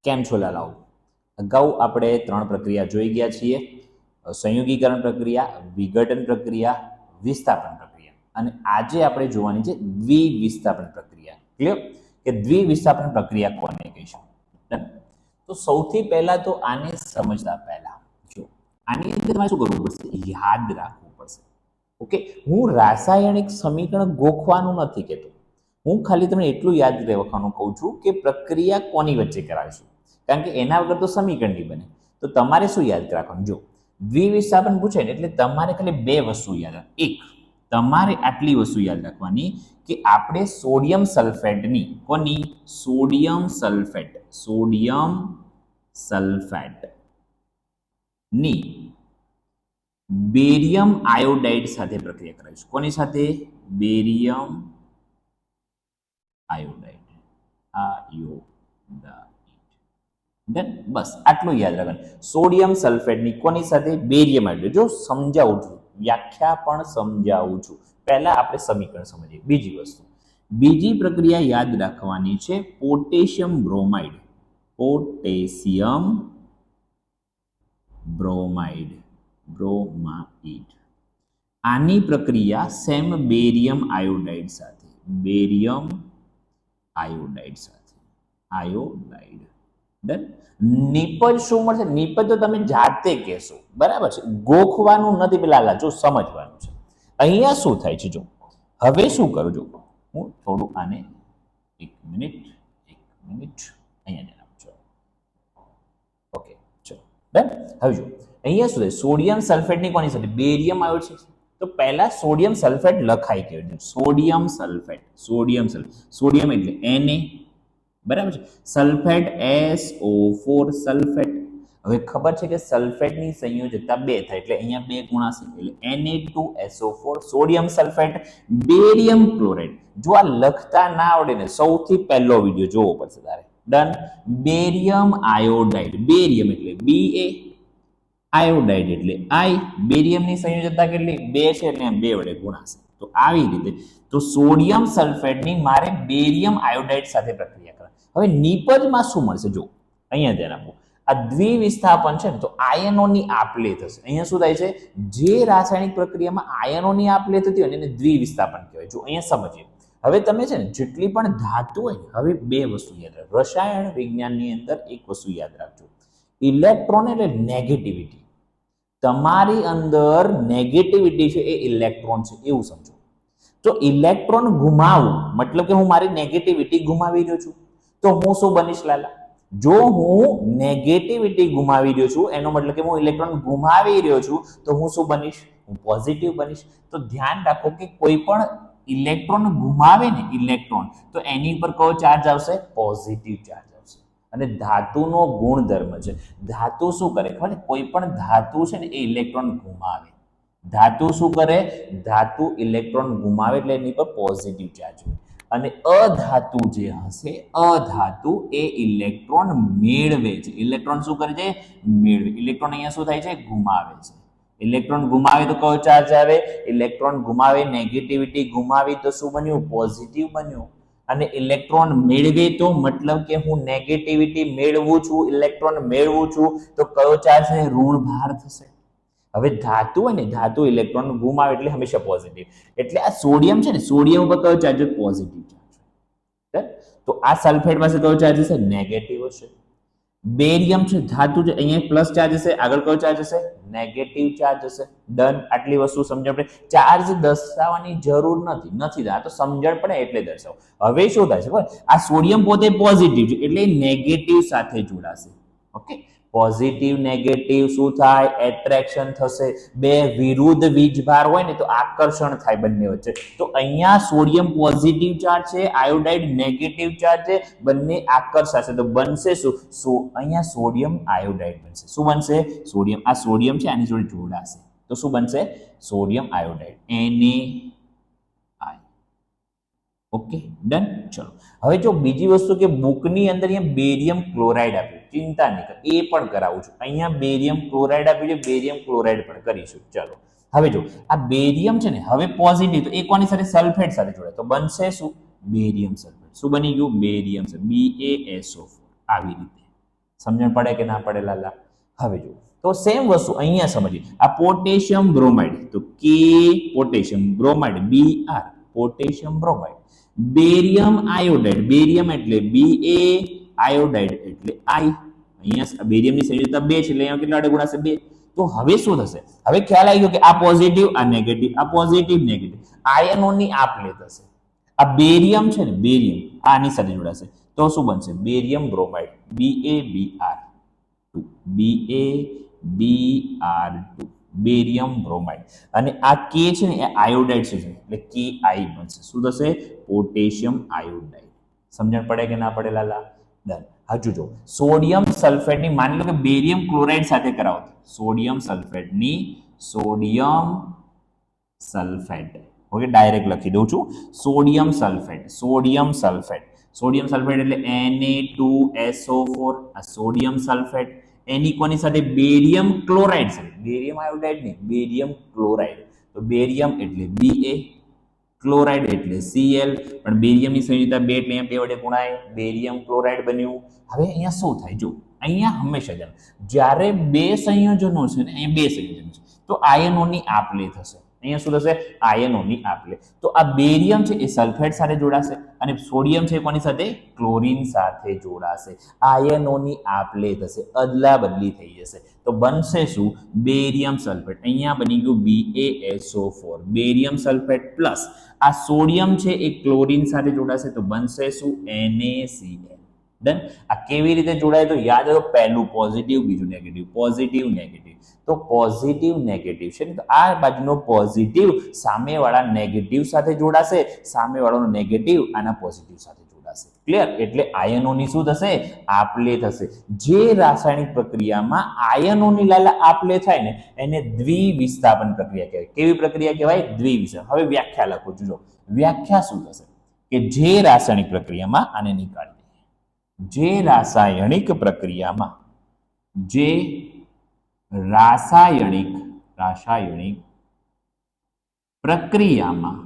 કેમ છો લાલાઓ? અગાઉ આપણે 3 પ્રક્રિયા જોઈ ગયા છીએ. સંયોગીકરણ પ્રક્રિયા, વિઘટન પ્રક્રિયા, વિસ્થાપન પ્રક્રિયા. અને આજે આપણે જોવાની છે દ્વિવિસ્થાપન પ્રક્રિયા. ક્લિયર? કે દ્વિવિસ્થાપન પ્રક્રિયા કોને કહીશું? તો સૌથી પહેલા તો આને સમજતા પહેલા જો આની અંદર તમારે શું કરવું પડશે? યાદ રાખવું પડશે. ઓકે, હું રાસાયણિક સમીકરણ ગોખવાનું નથી કહેતો. હું ખાલી તમને એટલું યાદ રાખવાનું કહું છું કે પ્રક્રિયા કોની વચ્ચે કરાવીશું, કારણ કે એના વગર તો સમીકરણ નહીં બને. તો તમારે શું યાદ રાખવાનું? જો દ્વિવિસ્થાપન પૂછે ને એટલે તમારે ખાલી બે વસ્તુ યાદ રાખ. એક, તમારે આટલી વસ્તુ યાદ રાખવાની કે આપણે સોડિયમ સલ્ફેટની સોડિયમ સલ્ફેટ ની બેરિયમ આયોડાઇડ સાથે પ્રક્રિયા કરાવીશું. કોની સાથે? Barium iodide. બસ આટલું યાદ રાખવાનું. સોડિયમ સલ્ફેટની કોની સાથે? Barium iodide. જો સમજાવું છું, વ્યાખ્યા પણ સમજાવું છું, પહેલા આપણે સમીકરણ સમજીએ. બીજી પ્રક્રિયા યાદ રાખવાની છે પોટેશિયમ બ્રોમાઇડ. આની પ્રક્રિયા સેમ બેરિયમ આયોડાઇડ સાથે. ડન. નિપજ શું મળશે? નિપજ તો તમે જાતે કહેશો, બરાબર છે, ગોખવાનું નથી. પેલા જો સમજવાનું છે. અહીંયા શું થાય છે? જો હવે શું કરું? જો હું થોડું આને એક મિનિટ અહીંયા આપજો. ઓકે, ચલો ડન. હવે જો અહીંયા શું થાય? સોડિયમ સલ્ફેટની કોની સાથે? બેરિયમ આયોડાઇડ છે. તો પહેલા સોડિયમ સલ્ફેટ લખાઈ ગયો. સોડિયમ એટલે Na, બરાબર છે. Sulphate SO4 sulphate. હવે ખબર છે કે સલ્ફેટની સંયોજકતા 2 થાય એટલે અહીંયા 2 ગુણાશે એટલે Na2SO4 sodium sulphate barium chloride. જો આ લખતા ના આવડે ને, સૌથી પહેલો વિડિયો જોવો પડશે તારે. ડન. Barium iodide. બેરિયમ એટલે Ba, આયોડાઇડ એટલે I. બેરિયમની સંયોજકતા કેટલી? 2 છે એટલે 2 વડે ગુણાશે. તો આવી રીતે તો સોડિયમ સલ્ફેટની મારે બેરિયમ આયોડાઇડ સાથે પ્રક્રિયા કરવાની. હવે નિપજમાં શું મળશે? જો અહીંયા ધ્યાન આપો. આ દ્વિવિસ્થાપન છે ને, તો આયનોની આપ-લે થશે. અહીંયા શું થાય છે? જે રાસાયણિક પ્રક્રિયામાં આયનોની આપ-લે થતી હોય એને દ્વિવિસ્થાપન કહેવાય. જો અહીંયા સમજીએ. હવે તમે છે ને જેટલી પણ ધાતુ હોય, હવે બે વસ્તુ યાદ રાખો. રસાયણ વિજ્ઞાનની અંદર એક વસ્તુ યાદ રાખજો. ઇલેક્ટ્રોન એટલે નેગેટિવિટી. તમારી અંદર નેગેટિવિટી છે એ ઇલેક્ટ્રોન છે એવું સમજો. તો ઇલેક્ટ્રોન ગુમાવવું મતલબ કે હું મારી નેગેટિવિટી ગુમાવી રહ્યો છું. તો હું શું બનીશ લાલા? જો હું નેગેટિવિટી ગુમાવી રહ્યો છું એનો મતલબ કે હું ઇલેક્ટ્રોન ગુમાવી રહ્યો છું, તો હું શું બનીશ? હું પોઝિટિવ બનીશ. તો ધ્યાન રાખો કે કોઈ પણ ઇલેક્ટ્રોન ગુમાવે ને ઇલેક્ટ્રોન, તો એની પર કયો ચાર્જ આવશે? પોઝિટિવ ચાર્જ આવશે. અને ધાતુનો ગુણધર્મ છે. ધાતુ શું કરે ખબર? કોઈ પણ ધાતુ છે ને એ ઇલેક્ટ્રોન ગુમાવે. ધાતુ શું કરે? ધાતુ ઇલેક્ટ્રોન ગુમાવે એટલે એની પર પોઝિટિવ ચાર્જ હોય. અને અધાતુ જે હશે, અધાતુ એ ઇલેક્ટ્રોન મેળવે છે. ઇલેક્ટ્રોન શું કરે છે? મેળવે. ઇલેક્ટ્રોન અહીંયા શું થાય છે? ગુમાવે છે. ઇલેક્ટ્રોન ગુમાવે તો કયો ચાર્જ આવે? ઇલેક્ટ્રોન ગુમાવે, નેગેટિવિટી ગુમાવી તો શું બન્યું? પોઝિટિવ બન્યું. અને ઇલેક્ટ્રોન મેળવે તો મતલબ કે હું નેગેટિવિટી મેળવું છું, ઇલેક્ટ્રોન મેળવું છું, તો કયો ચાર્જ છે? ઋણ ભાર થશે. હવે ધાતુ હોય ને, ધાતુ ઇલેક્ટ્રોન ગુમાવે એટલે હંમેશા પોઝિટિવ. એટલે આ સોડિયમ છે ને, સોડિયમ ઉપર કયો ચાર્જ? Positive charge. તો આ સલ્ફેટ પાસે કયો ચાર્જ હશે? નેગેટિવ હશે. બેરિયમ છે, ધાતુ છે, અહીંયા પ્લસ ચાર્જ હશે, આગળ કયો ચાર્જ હશે? નેગેટિવ ચાર્જ હશે. ડન. આટલી વસ્તુ સમજણ પડે. ચાર્જ દર્શાવવાની જરૂર નથી. આ તો સમજણ પડે એટલે દર્શાવો. હવે શું થાય છે? આ સોડિયમ પોતે પોઝિટિવ છે એટલે નેગેટિવ સાથે જોડાશે. ઓકે, પોઝિટિવ નેગેટિવ શું થાય? એટ્રેક્શન થશે. બે વિરુદ્ધ વીજભાર હોય ને તો આકર્ષણ થાય બંને વચ્ચે. તો અહીંયા સોડિયમ પોઝિટિવ ચાર્જ છે, આયોડાઇડ નેગેટિવ ચાર્જ છે, બંને આકર્ષાશે તો બનશે શું? અહીંયા સોડિયમ આયોડાઇડ બનશે. શું બનશે? સોડિયમ. આ સોડિયમ છે આની જોડે જોડાશે તો શું બનશે? Sodium iodide, Na. Okay, done. ચલો હવે જો બીજી વસ્તુ કે બુકની અંદર અહીંયા બેરિયમ ક્લોરાઇડ આપ્યું, ચિંતા નહીં કર, એ પણ કરાવું છું. અહીંયા બેરિયમ ક્લોરાઇડ આપ્યું છે, બેરિયમ ક્લોરાઇડ પણ કરીશું. ચલો હવે જો આ બેરિયમ છે ને, હવે પોઝિટિવ તો એ કોની સાથે? સલ્ફેટ સાથે જોડાય તો બનશે શું? Barium sulphate. શું બની ગયું? Barium sulphate, BaSO4. આવી રીતે સમજણ પડે કે ના પડે લાલા? હવે જો તો સેમ વસ્તુ અહીંયા સમજીએ. આ પોટેશિયમ બ્રોમાઇડ, તો કે potassium bromide Br potassium bromide. Barium iodide, barium એટલે Ba, આયોડાઇડ એટલે I. અહીંયા બેરિયમની સંયોજકતા 2 છે એટલે અહીંયા કેટલા વડે ગુણાશે? 2. તો હવે શું થશે? હવે ખ્યાલ આવી ગયો કે આ પોઝિટિવ, આ નેગેટિવ, આ પોઝિટિવ નેગેટિવ આયનોની આપ-લે થશે. આ બેરિયમ છે ને, બેરિયમ આની સાથે જોડાશે તો શું બનશે? Barium bromide BaBr2, BaBr2 barium bromide. અને આ કે છે ને એ આયોડાઇડ છે એટલે Ki બનશે. શું થશે? Potassium iodide. સમજણ પડે કે ના પડે લાલા? ડન. હજુ જો સોડિયમ સલ્ફેટની, માની લો કે બેરિયમ ક્લોરાઇડ સાથે કરાવો, સોડિયમ સલ્ફેટની, સોડિયમ સલ્ફેટ, ઓકે ડાયરેક્ટ લખી દઉં છું, sodium sulphate, sodium sulphate, sodium sulphate એટલે Na2SO4, આ સોડિયમ સલ્ફેટ. એની કોની સાથે? બેરિયમ ક્લોરાઇડ સાથે, બેરિયમ આયોડાઇડ નહીં, બેરિયમ ક્લોરાઇડ. તો બેરિયમ એટલે Ba, ક્લોરાઇડ એટલે Cl, પણ બેરિયમની સંયોજકતા 2 એટલે અહીંયા 2 વડે ગુણાય, બેરિયમ ક્લોરાઇડ બન્યું. હવે અહીંયા શું થાય? જો અહીંયા હંમેશા જ્યારે બે સંયોજનો છે ને, અહીંયા બે સંયોજનો છે તો આયનોની આપ-લે થશે. અહીંયા શું થશે? આયનોની આપ-લે. તો આ બેરિયમ છે એ સલ્ફેટ સાથે જોડાશે અને સોડિયમ છે કોની સાથે? ક્લોરીન સાથે જોડાશે. આયનોની આપ-લે થશે, અદલા બદલી થઈ જશે. તો બનશે શું? Barium sulphate. અહીંયા બની ગયું BaSO4, બેરિયમ સલ્ફેટ પ્લસ આ સોડિયમ છે એ ક્લોરીન સાથે જોડાશે તો બનશે શું? NaCl. ડન. આ કેવી રીતે જોડાય? તો યાદ રાખો, પહેલું પોઝિટિવ, બીજું નેગેટિવ, પોઝિટિવ નેગેટિવ. તો પોઝિટિવ નેગેટિવ છે ને, તો આ બાજુનો પોઝિટિવ સામેવાળા નેગેટિવ સાથે જોડાશે, સામેવાળાનો નેગેટિવ આના પોઝિટિવ સાથે જોડાશે. ક્લિયર? એટલે આયનોની શું થશે? આપ-લે થશે. જે રાસાયણિક પ્રક્રિયામાં આયનોની લાલા આપ-લે થાય ને એને દ્વિવિસ્થાપન પ્રક્રિયા કહેવાય. કેવી પ્રક્રિયા કહેવાય? દ્વિવિસ્થાપન. હવે વ્યાખ્યા લખું છું. જો વ્યાખ્યા શું થશે કે જે રાસાયણિક પ્રક્રિયામાં, આને નીકાળી, જે રાસાયણિક પ્રક્રિયામાં, જે રાસાયણિક પ્રક્રિયામાં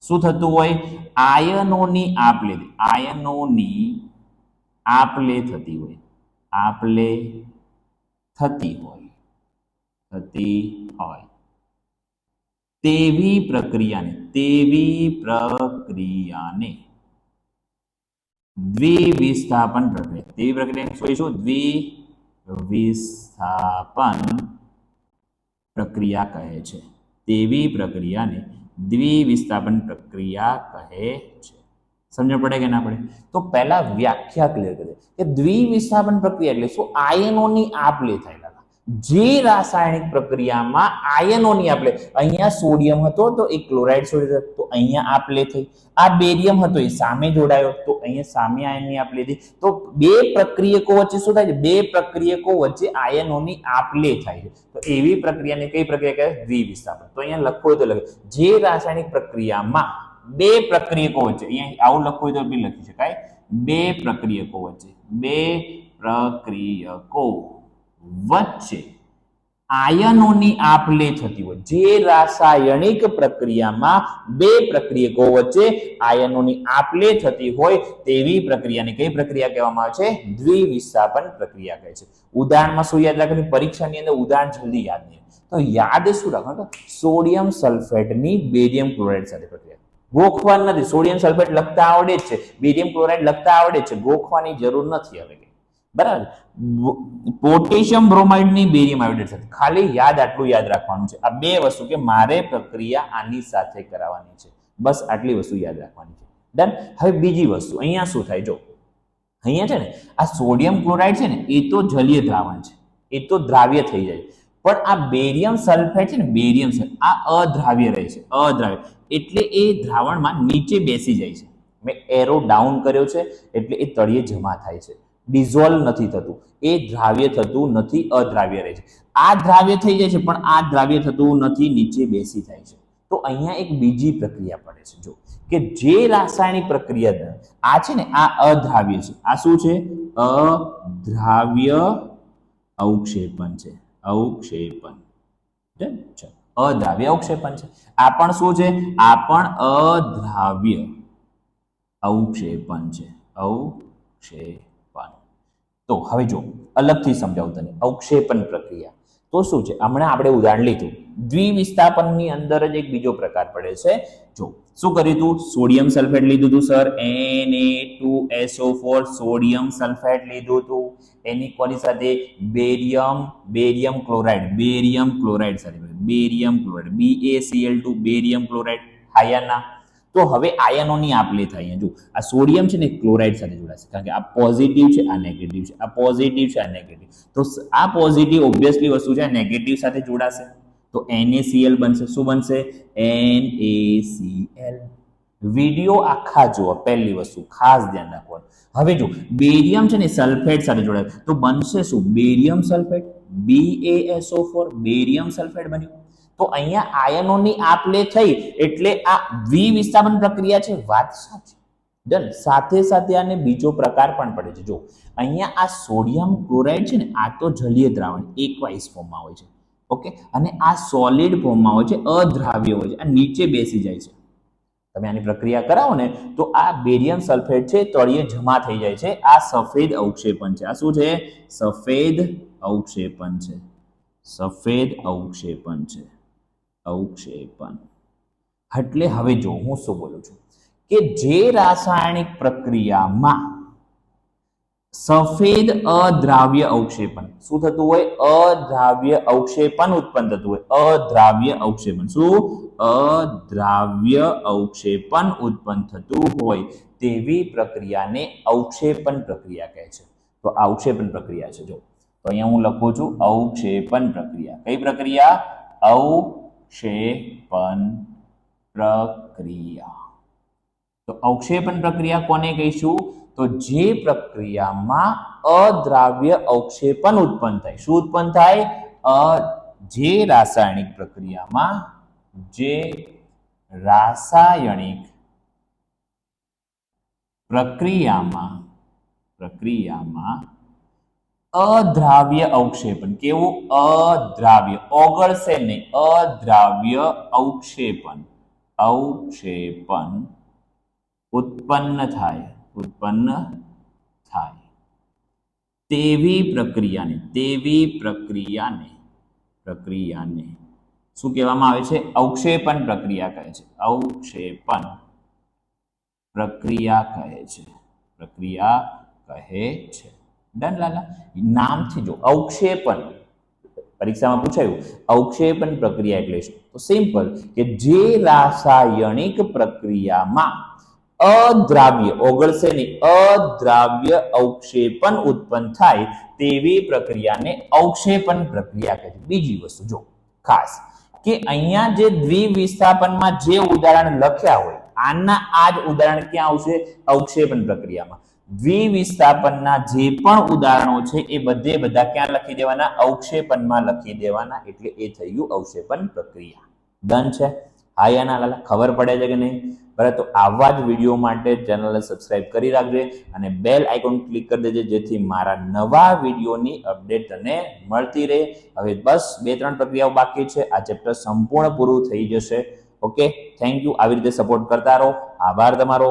શું થતું હોય? આયનોની આપ-લે, આયનોની આપ-લે થતી હોય, આપ-લે થતી હોય તેવી પ્રક્રિયાને દ્વિવિસ્થાપન પ્રક્રિયા, તેવી પ્રક્રિયા શું? દ્વિવિસ્થાપન પ્રક્રિયા કહે છે. તેવી પ્રક્રિયાને દ્વિવિસ્થાપન પ્રક્રિયા કહે છે. સમજ પડે કે ના પડે? તો પહેલા વ્યાખ્યા ક્લિયર કરી કે દ્વિવિસ્થાપન પ્રક્રિયા એટલે શું? આયનોની આપ-લે થાય. જે રાસાયણિક પ્રક્રિયામાં આયનોની આપ-લે, અહીંયા સોડિયમ હતો તો એ ક્લોરાઇડ છોડી તો અહીંયા આપ-લે થઈ. આ બેરિયમ હતો એ સામે જોડાયો તો અહીંયા સામે આયનની આપ-લે થઈ. તો બે પ્રક્રિયકો વચ્ચે શું થાય છે? બે પ્રક્રિયકો વચ્ચે આયનોની આપ-લે થાય છે. તો એવી પ્રક્રિયાને કઈ પ્રક્રિયા કહેવાય? દ્વિવિસ્થાપન. તો અહીંયા લખવું હોય તો લખે, જે રાસાયણિક પ્રક્રિયામાં બે પ્રક્રિયકો વચ્ચે, અહીંયા આવું લખવું હોય તો બી લખી શકાય, બે પ્રક્રિયકો વચ્ચે આયનોની આપ-લે થતી હોય. જે રાસાયણિક પ્રક્રિયામાં બે પ્રક્રિયકો વચ્ચે આયનોની આપ-લે થતી હોય તેવી પ્રક્રિયાને કઈ પ્રક્રિયા કહેવામાં આવે છે? દ્વિવિસ્થાપન પ્રક્રિયા કહે છે. ઉદાહરણમાં શું યાદ રાખવાનું? પરીક્ષાની અંદર ઉદાહરણ જલ્દી યાદ નહીં, તો યાદ શું રાખવાનું? સોડિયમ સલ્ફેટની બેરિયમ ક્લોરાઇડ સાથે પ્રક્રિયા. ગોખવાનું નથી. સોડિયમ સલ્ફેટ લખતા આવડે જ છે, બેરિયમ ક્લોરાઇડ લખતા આવડે છે, ગોખવાની જરૂર નથી. હવે બરાબર. પોટેશિયમ બ્રોમાઇડની બેરિયમ આયોડાઇડ સાથે, ખાલી આટલું યાદ રાખવાનું છે. આ બે વસ્તુ કે મારે પ્રક્રિયા આની સાથે કરાવવાની છે, બસ આટલી વસ્તુ યાદ રાખવાની છે. ડન. હવે બીજી વસ્તુ અહીંયા શું થાય? જો અહીંયા છે ને આ સોડિયમ ક્લોરાઇડ છે ને એ તો જલીય દ્રાવણ છે, એ તો દ્રાવ્ય થઈ જાય, પણ આ બેરિયમ સલ્ફેટ છે ને, બેરિયમ સલ્ફેટ આ અદ્રાવ્ય રહે છે, અદ્રાવ્ય એટલે એ દ્રાવણમાં નીચે બેસી જાય છે. મેં એરો ડાઉન કર્યો છે એટલે એ તળિયે જમા થાય છે, ડિઝોલ્વ નથી થતું, એ દ્રાવ્ય થતું નથી, અદ્રાવ્ય રહે છે. આ દ્રાવ્ય થઈ જાય છે પણ આ દ્રાવ્ય થતું નથી, નીચે બેસી જાય છે. તો અહીંયા એક બીજી પ્રક્રિયા પડે છે. જો કે જે રાસાયણિક પ્રક્રિયા આ છે ને આ અદ્રાવ્ય છે, આ શું છે? અદ્રાવ્ય અવક્ષેપન છે, અવક્ષેપન. અદ્રાવ્ય અવક્ષેપન છે. આ પણ શું છે? આ પણ અદ્રાવ્ય અવક્ષેપન છે, અવક્ષેપન. તો હવે જો અલગથી સમજાવું તને અવક્ષેપન પ્રક્રિયા તો શું છે. હમણાં આપણે ઉદાહરણ લીધું દ્વિવિસ્થાપનની અંદર જ એક બીજો પ્રકાર પડે છે. જો શું કર્યું તું, સોડિયમ સલ્ફેટ લીધું તું સર, Na2SO4 સોડિયમ સલ્ફેટ લીધું તું, એની કોની સાથે બેરિયમ ક્લોરાઇડ સાથે barium chloride BaCl2 barium chloride આયના. તો હવે આયનોની આપ-લે થાય. જો આ સોડિયમ છે ને ક્લોરાઇડ સાથે જોડાશે કારણ કે આ પોઝિટિવ છે આ નેગેટિવ છે, આ પોઝિટિવ છે આ નેગેટિવ. તો આ પોઝિટિવ ઓબ્વિયસલી વસ્તુ છે નેગેટિવ સાથે જોડાશે તો NaCl બનશે. શું બનશે? NaCl. વિડિયો આખા જુઓ. પહેલી વસ્તુ ખાસ ધ્યાન રાખવાનું. હવે જો બેરિયમ છે ને સલ્ફેટ સાથે જોડાય તો બનશે શું? Barium sulphate BaSO4 barium sulphate બન્યું. તો અહીંયા આયનોની આપ-લે થઈ એટલે આ દ્વિવિસ્થાપન પ્રક્રિયા છે. વાત સાચી. ડન. સાથે સાથે આને બીજો પ્રકાર પણ પડે છે. જો અહીંયા આ સોડિયમ ક્લોરાઇડ છે ને આ તો જલીય દ્રાવણ એકવાઇસ ફોર્મમાં હોય છે. ઓકે, અને આ સોલિડ ફોર્મમાં હોય છે, અદ્રાવ્ય હોય છે, આ નીચે બેસી જાય છે. તમે આની પ્રક્રિયા કરાવો ને તો આ બેરિયમ સલ્ફેટ છે તળિયે જમા થઈ જાય છે. આ સફેદ અવક્ષેપન છે. આ શું છે? સફેદ અવક્ષેપન છે. સફેદ અવક્ષેપન છે. અવક્ષેપન એટલે હવે જો હું શું બોલું છું કે જે રાસાયણિક પ્રક્રિયામાં સફેદ અદ્રાવ્ય અવક્ષેપન શું થતું હોય? અદ્રાવ્ય અવક્ષેપન ઉત્પન્ન થતું હોય. અદ્રાવ્ય અવક્ષેપન. શું? અદ્રાવ્ય અવક્ષેપન ઉત્પન્ન થતું હોય તેવી પ્રક્રિયાને અવક્ષેપન પ્રક્રિયા કહે છે. તો આ અવક્ષેપન પ્રક્રિયા છે. જો તો અહીંયા હું લખું છું અવક્ષેપન પ્રક્રિયા. કઈ પ્રક્રિયા? અવક્ષેપન પ્રક્રિયા. તો અવક્ષેપન પ્રક્રિયા કોને કહીશું? તો જે પ્રક્રિયામાં અદ્રાવ્ય અવક્ષેપન ઉત્પન્ન થાય. શું ઉત્પન્ન થાય? જે રાસાયણિક પ્રક્રિયામાં અદ્રાવ્ય અવક્ષેપન. કેવું? અદ્રાવ્ય. ઓગળશે નહીં. અદ્રાવ્ય અવક્ષેપન ઉત્પન્ન થાય તેવી પ્રક્રિયાને શું કહેવામાં આવે છે? અવક્ષેપન પ્રક્રિયા કહે છે. અવક્ષેપન પ્રક્રિયા કહે છે. ડન લાલા. નામથી જો અવક્ષેપન પરીક્ષામાં પૂછાયું અવક્ષેપન પ્રક્રિયા એટલે શું? તો સિમ્પલ કે જે રાસાયણિક પ્રક્રિયામાં અદ્રાવ્ય ઓગળશે નહીં અદ્રાવ્ય અવક્ષેપન ઉત્પન્ન થાય તેવી પ્રક્રિયાને અવક્ષેપન પ્રક્રિયા કહે છે. બીજી વસ્તુ જો ખાસ કે અહીંયા જે દ્વિવિસ્થાપનમાં જે ઉદાહરણ લખ્યા હોય આના આ જ ઉદાહરણ ક્યાં આવશે? અવક્ષેપન પ્રક્રિયામાં. દ્વિવિસ્થાપનના જે પણ ઉદાહરણો છે એ બધા ક્યાં લખી દેવાના? અવક્ષેપનમાં લખી દેવાના. એટલે એ થઈ ગયું અવક્ષેપન પ્રક્રિયા. ડન છે? હા યા ના લાલા? ખબર પડે છે કે નહીં? બરાબર. તો આવા જ વિડીયો માટે ચેનલને સબસ્ક્રાઇબ કરી રાખજે અને બેલ આઇકોન ક્લિક કરી દેજે જેથી મારા નવા વિડીયોની અપડેટ તને મળતી રહે. હવે બસ 2-3 પ્રક્રિયાઓ બાકી છે. આ ચેપ્ટર સંપૂર્ણ પૂરું થઈ જશે. Okay, thank you. આવી રીતે સપોર્ટ કરતા રહો. આભાર તમારો.